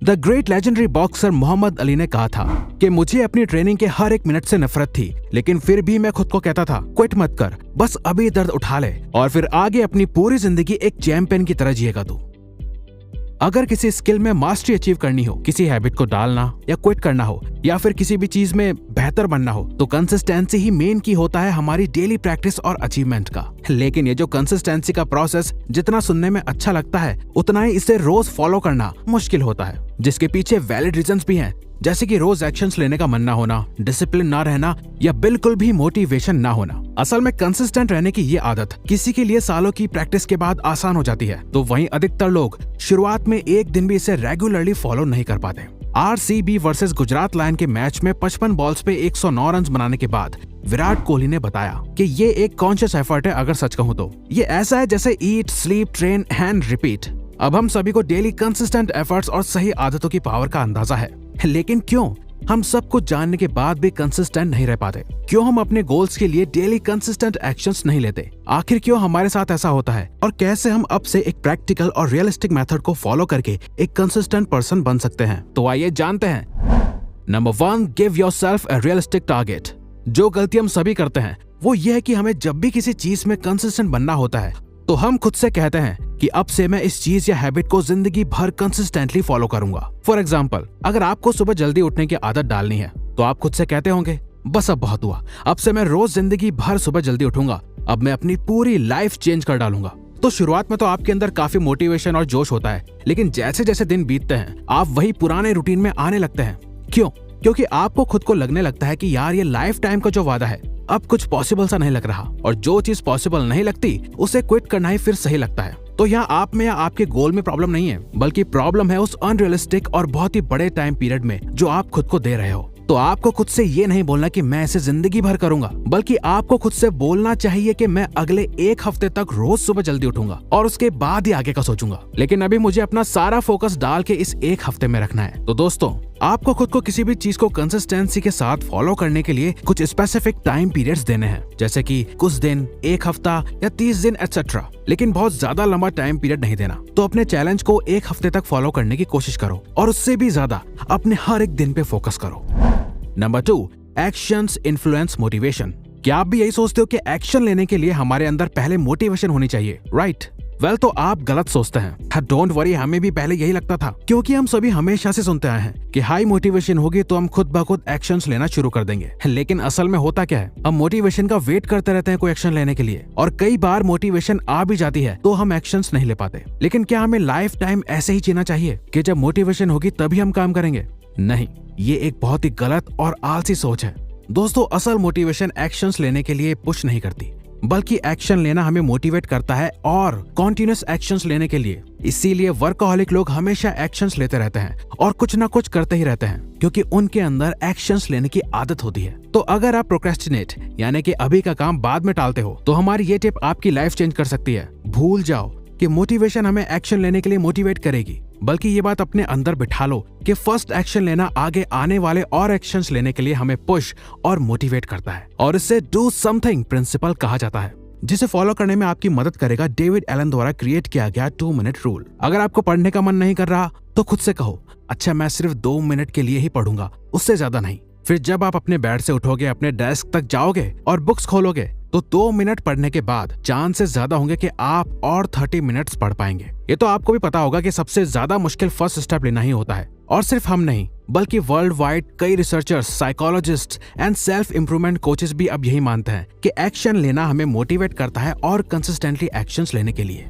The great legendary boxer Muhammad Ali ने कहा था कि मुझे अपनी ट्रेनिंग के हर एक मिनट से नफरत थी, लेकिन फिर भी मैं खुद को कहता था क्विट मत कर, बस अभी दर्द उठा ले और फिर आगे अपनी पूरी जिंदगी एक चैंपियन की तरह जिएगा तू। अगर किसी स्किल में मास्टरी अचीव करनी हो, किसी हैबिट को डालना या क्विट करना हो, या फिर किसी भी चीज में बेहतर बनना हो, तो कंसिस्टेंसी ही मेन की होता है हमारी डेली प्रैक्टिस और अचीवमेंट का। लेकिन ये जो कंसिस्टेंसी का प्रोसेस जितना सुनने में अच्छा लगता है, उतना ही इसे रोज फॉलो करना मुश्किल होता है, जिसके पीछे वैलिड रीजंस भी हैं, जैसे कि रोज एक्शंस लेने का मन ना होना, डिसिप्लिन ना रहना या बिल्कुल भी मोटिवेशन ना होना। असल में कंसिस्टेंट रहने की ये आदत किसी के लिए सालों की प्रैक्टिस के बाद आसान हो जाती है, तो वहीं अधिकतर लोग शुरुआत में एक दिन भी इसे रेगुलरली फॉलो नहीं कर पाते। आरसीबी वर्सेस गुजरात लायन के मैच में 55 बॉल्स पे 109 रन बनाने के बाद विराट कोहली ने बताया कि ये एक कॉन्शियस एफर्ट है। अगर सच कहूं तो ये ऐसा है जैसे ईट, स्लीप, ट्रेन एंड रिपीट। अब हम सभी को डेली कंसिस्टेंट एफर्ट्स और सही आदतों की पावर का अंदाजा है, लेकिन क्यों हम सब कुछ जानने के बाद भी कंसिस्टेंट नहीं रह पाते? क्यों हम अपने गोल्स के लिए डेली कंसिस्टेंट एक्शंस नहीं लेते? आखिर क्यों हमारे साथ ऐसा होता है और कैसे हम अब से एक प्रैक्टिकल और रियलिस्टिक मेथड को फॉलो करके एक कंसिस्टेंट पर्सन बन सकते हैं? तो आइए जानते हैं। Number 1, give yourself a realistic target. जो गलती हम सभी करते हैं वो ये है कि हमें जब भी किसी चीज में कंसिस्टेंट बनना होता है तो हम खुद से कहते हैं कि अब से मैं इस चीज या हैबिट को जिंदगी भर कंसिस्टेंटली फॉलो करूंगा। फॉर एग्जाम्पल, अगर आपको सुबह जल्दी उठने की आदत डालनी है तो आप खुद से कहते होंगे बस अब बहुत हुआ, अब से मैं रोज जिंदगी भर सुबह जल्दी उठूंगा, अब मैं अपनी पूरी लाइफ चेंज कर डालूंगा। तो शुरुआत में तो आपके अंदर काफी मोटिवेशन और जोश होता है, लेकिन जैसे जैसे दिन बीतते हैं आप वही पुराने रूटीन में आने लगते हैं। क्यों? क्योंकि आपको खुद को लगने लगता है कि यार ये लाइफ टाइम का जो वादा है अब कुछ पॉसिबल सा नहीं लग रहा, और जो चीज पॉसिबल नहीं लगती उसे क्विट करना ही फिर सही लगता है। तो यहाँ आप में या आपके गोल में प्रॉब्लम नहीं है, बल्कि प्रॉब्लम है उस अनरियलिस्टिक और बहुत ही बड़े टाइम पीरियड में जो आप खुद को दे रहे हो। तो आपको खुद से ये नहीं बोलना कि मैं इसे जिंदगी भर करूंगा, बल्कि आपको खुद से बोलना चाहिए कि मैं अगले एक हफ्ते तक रोज सुबह जल्दी उठूंगा और उसके बाद ही आगे का सोचूंगा। लेकिन अभी मुझे अपना सारा फोकस डाल के इस एक हफ्ते में रखना है। तो दोस्तों, आपको खुद को किसी भी चीज को कंसिस्टेंसी के साथ फॉलो करने के लिए कुछ स्पेसिफिक टाइम पीरियड्स देने हैं, जैसे कि कुछ दिन, एक हफ्ता या 30 दिन एटसेट्रा, लेकिन बहुत ज्यादा लंबा टाइम पीरियड नहीं देना। तो अपने चैलेंज को एक हफ्ते तक फॉलो करने की कोशिश करो और उससे भी ज्यादा अपने हर एक दिन पे फोकस करो। Number 2, actions influence motivation. क्या आप भी यही सोचते हो कि एक्शन लेने के लिए हमारे अंदर पहले मोटिवेशन होनी चाहिए, राइट? वेल, तो आप गलत सोचते हैं। डोंट वरी, हमें भी पहले यही लगता था, क्योंकि हम सभी हमेशा से सुनते आए हैं कि हाई मोटिवेशन होगी तो हम खुद ब खुद एक्शंस लेना शुरू कर देंगे। लेकिन असल में होता क्या है, हम मोटिवेशन का वेट करते रहते हैं कोई एक्शन लेने के लिए, और कई बार मोटिवेशन आ भी जाती है तो हम एक्शंस नहीं ले पाते। लेकिन क्या हमें लाइफ टाइम ऐसे ही जीना चाहिए कि जब मोटिवेशन होगी तभी हम काम करेंगे? नहीं, ये एक बहुत ही गलत और आलसी सोच है। दोस्तों, असल मोटिवेशन एक्शंस लेने के लिए पुश नहीं करती, बल्कि एक्शन लेना हमें मोटिवेट करता है और कॉन्टिन्यूस एक्शंस लेने के लिए। इसीलिए वर्कaholic लोग हमेशा एक्शंस लेते रहते हैं और कुछ ना कुछ करते ही रहते हैं, क्योंकि उनके अंदर एक्शंस लेने की आदत होती है। तो अगर आप प्रोक्रेस्टिनेट यानी कि अभी का काम बाद में टालते हो, तो हमारी ये टिप आपकी लाइफ चेंज कर सकती है। भूल जाओ कि मोटिवेशन हमें एक्शन लेने के लिए मोटिवेट करेगी, बल्कि ये बात अपने अंदर बिठा लो कि फर्स्ट एक्शन लेना आगे आने वाले और एक्शंस लेने के लिए हमें पुश और मोटिवेट करता है, और इससे डू समथिंग प्रिंसिपल कहा जाता है, जिसे फॉलो करने में आपकी मदद करेगा डेविड एलन द्वारा क्रिएट किया गया 2 मिनट रूल। अगर आपको पढ़ने का मन नहीं कर रहा तो खुद से कहो, अच्छा मैं सिर्फ 2 मिनट के लिए ही पढ़ूंगा, उससे ज्यादा नहीं। फिर जब आप अपने बेड से उठोगे, अपने डेस्क तक जाओगे और बुक्स खोलोगे, तो 2 मिनट पढ़ने के बाद चांसेस ज्यादा होंगे कि आप और 30 मिनट्स पढ़ पाएंगे। ये तो आपको भी पता होगा कि सबसे ज्यादा मुश्किल फर्स्ट स्टेप लेना ही होता है, और सिर्फ हम नहीं बल्कि वर्ल्ड वाइड कई researchers, psychologist and self improvement coaches भी अब यही मानते हैं कि एक्शन लेना हमें मोटिवेट करता है और कंसिस्टेंटली एक्शंस लेने के लिए।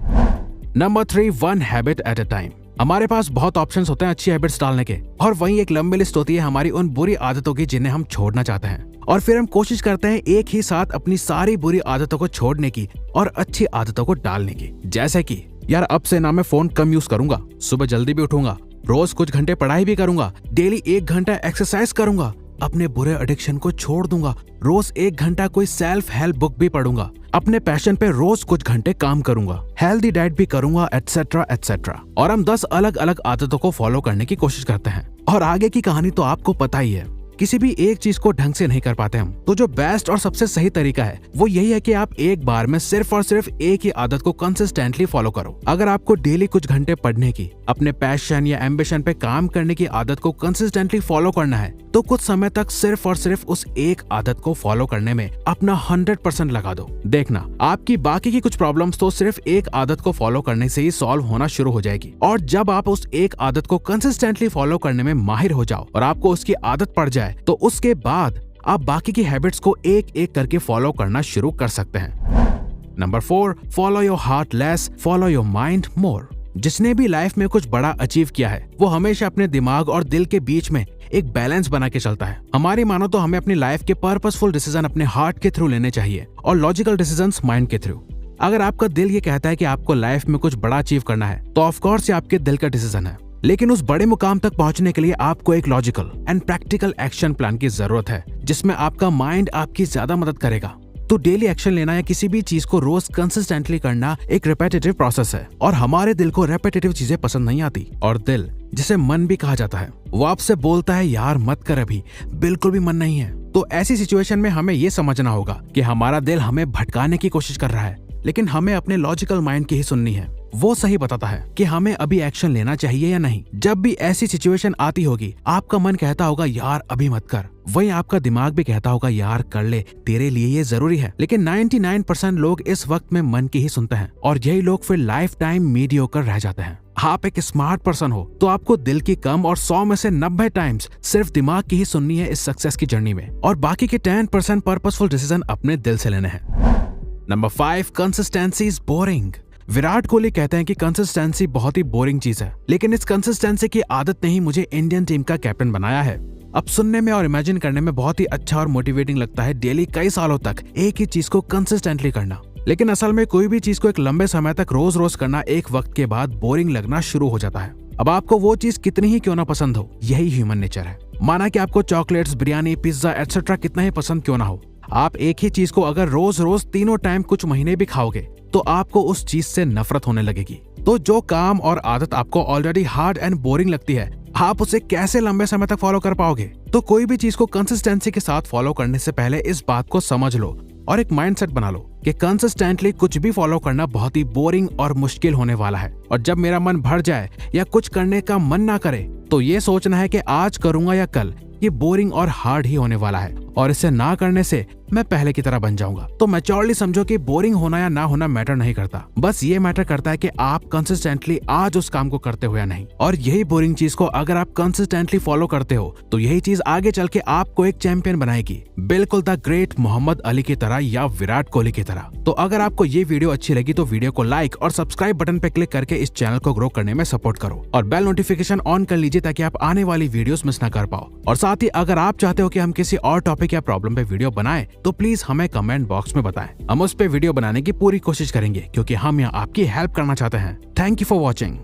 Number 3, 1 habit at a time. हमारे पास बहुत ऑप्शंस होते हैं अच्छी हैबिट्स डालने के, और वहीं एक लंबी लिस्ट होती है हमारी उन बुरी आदतों की जिन्हें हम छोड़ना चाहते हैं, और फिर हम कोशिश करते हैं एक ही साथ अपनी सारी बुरी आदतों को छोड़ने की और अच्छी आदतों को डालने की। जैसे कि यार अब से ना मैं फोन कम यूज करूंगा, सुबह जल्दी भी उठूंगा, रोज कुछ घंटे पढ़ाई भी करूंगा, डेली 1 घंटा एक्सरसाइज करूंगा, अपने बुरे एडिक्शन को छोड़ दूंगा, रोज 1 घंटा कोई सेल्फ हेल्प बुक भी पढ़ूंगा, अपने पैशन पे रोज कुछ घंटे काम करूंगा, हेल्दी डाइट भी करूंगा, एटसेट्रा एटसेट्रा। और हम 10 अलग अलग आदतों को फॉलो करने की कोशिश करते हैं, और आगे की कहानी तो आपको पता ही है। किसी भी एक चीज को ढंग से नहीं कर पाते हम, तो जो बेस्ट और सबसे सही तरीका है वो यही है कि आप एक बार में सिर्फ और सिर्फ एक ही आदत को कंसिस्टेंटली फॉलो करो। अगर आपको डेली कुछ घंटे पढ़ने की, अपने पैशन या एम्बिशन पे काम करने की आदत को कंसिस्टेंटली फॉलो करना है, तो कुछ समय तक सिर्फ और सिर्फ उस एक आदत को फॉलो करने में अपना 100% लगा दो। देखना, आपकी बाकी की कुछ प्रॉब्लम्स तो सिर्फ एक आदत को फॉलो करने से ही सॉल्व होना शुरू हो जाएगी। और जब आप उस एक आदत को कंसिस्टेंटली फॉलो करने में माहिर हो जाओ और आपको उसकी आदत पड़ जाए, तो उसके बाद आप बाकी की हैबिट्स को एक एक करके फॉलो करना शुरू कर सकते हैं। Number 4, follow your heart less, follow your mind more. जिसने भी लाइफ में कुछ बड़ा अचीव किया है वो हमेशा अपने दिमाग और दिल के बीच में एक बैलेंस बना के चलता है। हमारी मानो तो हमें अपनी लाइफ के पर्पसफुल डिसीजन अपने हार्ट के थ्रू लेने चाहिए और लॉजिकल डिसीजंस माइंड के थ्रू। अगर आपका दिल ये कहता है कि आपको लाइफ में कुछ बड़ा अचीव करना है, तो ऑफ कोर्स ये आपके दिल का डिसीजन है। लेकिन उस बड़े मुकाम तक पहुंचने के लिए आपको एक logical and practical action plan की जरूरत है, जिसमें आपका माइंड आपकी ज्यादा मदद करेगा। तो डेली एक्शन लेना या किसी भी चीज को रोज कंसिस्टेंटली करना एक रिपीटेटिव प्रोसेस है और हमारे दिल को रिपीटेटिव चीजें पसंद नहीं आती। और दिल, जिसे मन भी कहा जाता है, वो आपसे बोलता है यार मत कर, अभी बिल्कुल भी मन नहीं है। तो ऐसी सिचुएशन में हमें ये समझना होगा कि हमारा दिल हमें भटकाने की कोशिश कर रहा है, लेकिन हमें अपने लॉजिकल माइंड की ही सुननी है। वो सही बताता है कि हमें अभी एक्शन लेना चाहिए या नहीं। जब भी ऐसी सिचुएशन आती होगी, आपका मन कहता होगा यार अभी मत कर, वहीं आपका दिमाग भी कहता होगा यार कर ले, तेरे लिए ये जरूरी है। लेकिन 99% लोग इस वक्त में मन की ही सुनते हैं और यही लोग फिर लाइफ टाइम मीडियोकर रह जाते हैं। आप एक स्मार्ट पर्सन हो तो आपको दिल की कम और 100 में से 90 टाइम्स सिर्फ दिमाग की ही सुननी है इस सक्सेस की जर्नी में, और बाकी के 10% पर्पसफुल डिसीजन अपने दिल से लेने हैं। Number 5, consistency is boring. Virat Kohli कहते हैं कि कंसिस्टेंसी बहुत ही बोरिंग चीज है, लेकिन इस कंसिस्टेंसी की आदत ने ही मुझे इंडियन टीम का कैप्टन बनाया है। अब सुनने में और इमेजिन करने में बहुत ही अच्छा और मोटिवेटिंग लगता है डेली कई सालों तक एक ही चीज को कंसिस्टेंटली करना, लेकिन असल में कोई भी चीज को एक लंबे समय तक रोज रोज करना एक वक्त के बाद बोरिंग लगना शुरू हो जाता है। अब आपको वो चीज कितनी ही क्यों ना पसंद हो, यही ह्यूमन नेचर है। माना कि आपको चॉकलेट्स, बिरयानी, पिज्जा एटसेट्रा कितना ही पसंद क्यों ना हो, आप एक ही चीज को अगर रोज रोज तीनों टाइम कुछ महीने भी खाओगे तो आपको उस चीज से नफरत होने लगेगी। तो जो काम और आदत आपको ऑलरेडी हार्ड एंड बोरिंग लगती है, आप उसे कैसे लंबे समय तक फॉलो कर पाओगे? तो कोई भी चीज को कंसिस्टेंसी के साथ फॉलो करने से पहले इस बात को समझ लो और एक माइंडसेट बना लो कि कंसिस्टेंटली कुछ भी फॉलो करना बहुत ही बोरिंग और मुश्किल होने वाला है। और जब मेरा मन भर जाए या कुछ करने का मन ना करे, तो ये सोचना है कि आज करूंगा या कल, ये बोरिंग और हार्ड ही होने वाला है और इसे ना करने से मैं पहले की तरह बन जाऊंगा। तो मैच्योरली समझो कि बोरिंग होना या ना होना मैटर नहीं करता, बस ये मैटर करता है कि आप कंसिस्टेंटली आज उस काम को करते हो या नहीं। और यही बोरिंग चीज को अगर आप कंसिस्टेंटली फॉलो करते हो तो यही चीज आगे चल के आपको एक चैंपियन बनाएगी, बिल्कुल द ग्रेट मोहम्मद अली की तरह या विराट कोहली की तरह। तो अगर आपको ये वीडियो अच्छी लगी तो वीडियो को लाइक और सब्सक्राइब बटन पे क्लिक करके इस चैनल को ग्रो करने में सपोर्ट करो और बेल नोटिफिकेशन ऑन कर लीजिए ताकि आप आने वाली वीडियोस मिस ना कर पाओ। और साथ ही अगर आप चाहते हो कि हम किसी और टॉपिक या प्रॉब्लम पे वीडियो बनाएं तो प्लीज हमें कमेंट बॉक्स में बताएं। हम उस पे वीडियो बनाने की पूरी कोशिश करेंगे क्योंकि हम यहाँ आपकी हेल्प करना चाहते हैं। Thank you for watching.